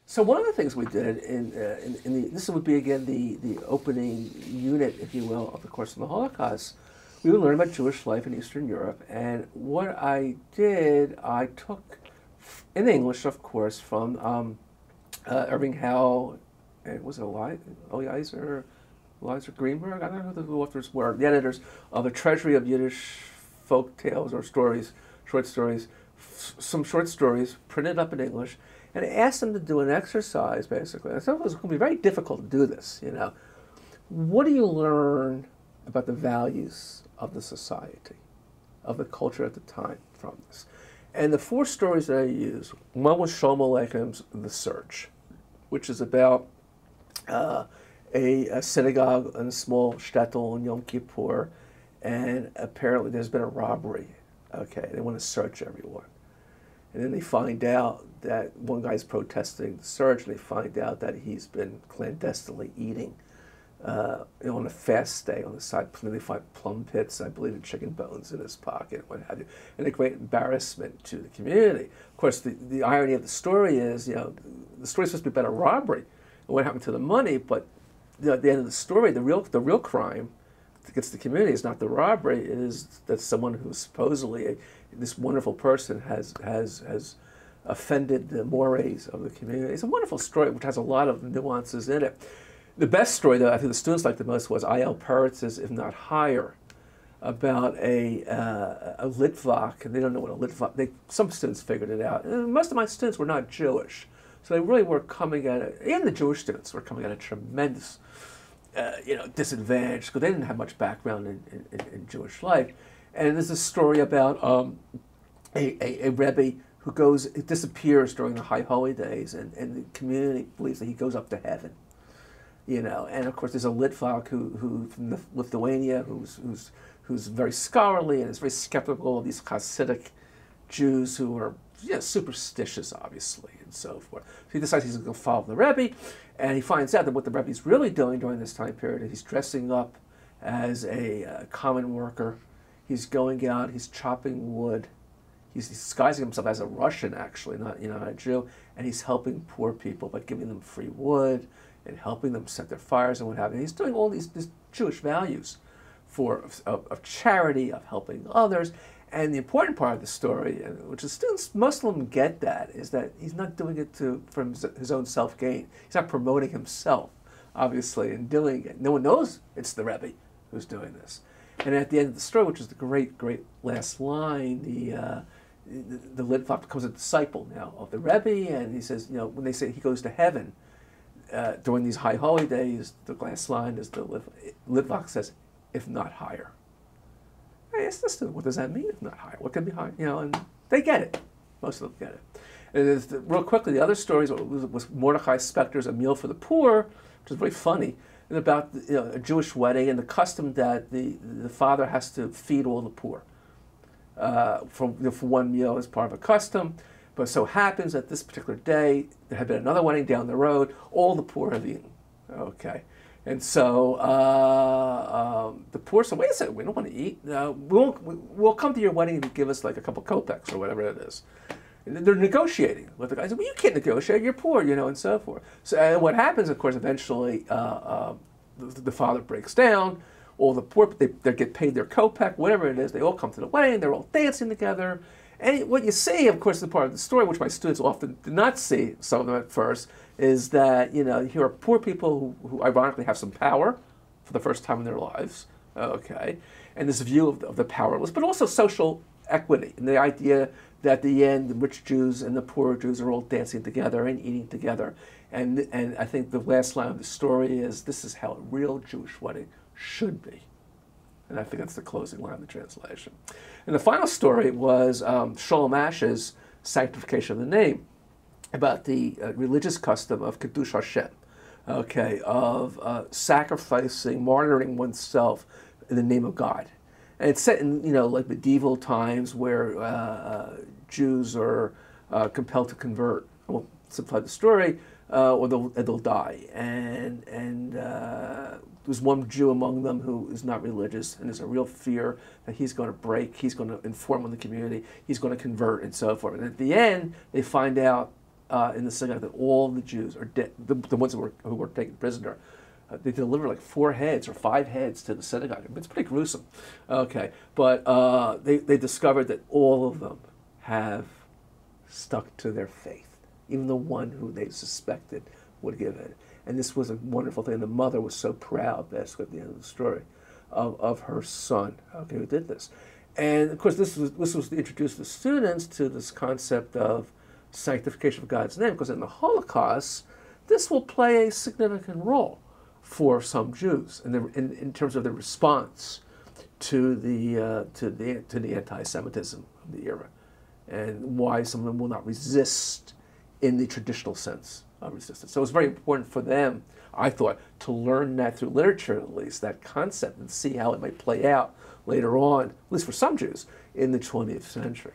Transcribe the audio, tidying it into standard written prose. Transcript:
So one of the things we did this would be again the opening unit, if you will, of the course of the Holocaust. We would learn about Jewish life in Eastern Europe, and what I did, I took in English, of course, from Irving Howe, and was it Eliezer Greenberg? I don't know who the authors were, the editors of A Treasury of Yiddish Folk Tales or Stories, short stories, some short stories printed up in English. And I asked them to do an exercise, basically. I thought it was going to be very difficult to do this, you know. What do you learn about the values of the society, of the culture at the time from this? And the four stories that I used, one was Shalom Aleicham's The Search, which is about a synagogue in a small shtetl in Yom Kippur, and apparently there's been a robbery. Okay, they want to search everyone. And then they find out that one guy's protesting the search, and they find out that he's been clandestinely eating on a fast day on the side. And they find plum pits, I believe, and chicken bones in his pocket, what have you, and a great embarrassment to the community. Of course, the irony of the story is, you know, the story's supposed to be about a robbery and what happened to the money, but at the end of the story, the real crime against the community is not the robbery. It is that someone who supposedly this wonderful person has offended the mores of the community. It's a wonderful story which has a lot of nuances in it. The best story that I think the students liked the most was I.L. Peretz's If Not Higher, about a Litvak, and they don't know what a Litvak. Some students figured it out. And most of my students were not Jewish, so they really were coming at it. Even the Jewish students were coming at a tremendous disadvantage because they didn't have much background in Jewish life. And there's a story about a Rebbe who disappears during the High Holy Days, and the community believes that he goes up to heaven. You know, and of course there's a Litvak who from Lithuania who's very scholarly and is very skeptical of these Hasidic Jews who are superstitious, obviously, and so forth. So he decides he's going to follow the Rebbe, and he finds out that what the Rebbe's really doing during this time period is he's dressing up as a common worker. He's going out, he's chopping wood, he's disguising himself as a Russian, actually, not a Jew, and he's helping poor people by giving them free wood and helping them set their fires and what have you. He's doing all these Jewish values of charity, of helping others. And the important part of the story, which the students, most of them get that, is that he's not doing it from his own self-gain. He's not promoting himself, obviously, in doing it. No one knows it's the Rebbe who's doing this. And at the end of the story, which is the great last line, the Litvak becomes a disciple now of the Rebbe, and he says, when they say he goes to heaven during these high holy days, the last line is the Litvak says, if not higher. I asked the student, what does that mean, if not higher? What can be higher? And they get it. Most of them get it. And real quickly, the other stories was Mordechai Spector's A Meal for the Poor, which is very funny, and about a Jewish wedding and the custom that the father has to feed all the poor for one meal as part of a custom. But it so happens that this particular day, there had been another wedding down the road, all the poor have eaten. Okay. And so the poor said, wait a second, we don't want to eat. We'll come to your wedding if you give us like a couple kopecks or whatever it is. And they're negotiating with the guys. Well, you can't negotiate, you're poor, and so forth. So what happens, of course, eventually the father breaks down. All the poor, they get paid their kopek, whatever it is. They all come to the wedding, they're all dancing together. And what you see, of course, the part of the story, which my students often do not see, some of them at first, is that, here are poor people who ironically have some power for the first time in their lives, okay, and this view of the powerless, but also social equity, and the idea that at the end, the rich Jews and the poor Jews are all dancing together and eating together. And I think the last line of the story is, this is how a real Jewish wedding should be. And I think that's the closing line of the translation. And the final story was Sholem Asch's Sanctification of the Name, about the religious custom of Kiddush Ha-Shem, okay, of sacrificing, martyring oneself in the name of God. And it's set in, like medieval times where Jews are compelled to convert. I won't simplify the story, or they'll die. And there's one Jew among them who is not religious, and there's a real fear that he's going to break, he's going to inform on the community, he's going to convert, and so forth. And at the end, they find out in the synagogue that all the Jews are dead, the ones who were taken prisoner. They delivered like 4 heads or 5 heads to the synagogue. It's pretty gruesome. Okay, but they discovered that all of them have stuck to their faith, even the one who they suspected would give in. And this was a wonderful thing. The mother was so proud, basically, at the end of the story, of her son, okay, who did this. And of course, this was to introduce the students to this concept of sanctification of God's name, because in the Holocaust, this will play a significant role for some Jews in terms of their response to the anti-Semitism of the era, and why some of them will not resist in the traditional sense of resistance. So it was very important for them, I thought, to learn that through literature, at least, that concept, and see how it might play out later on, at least for some Jews, in the 20th century.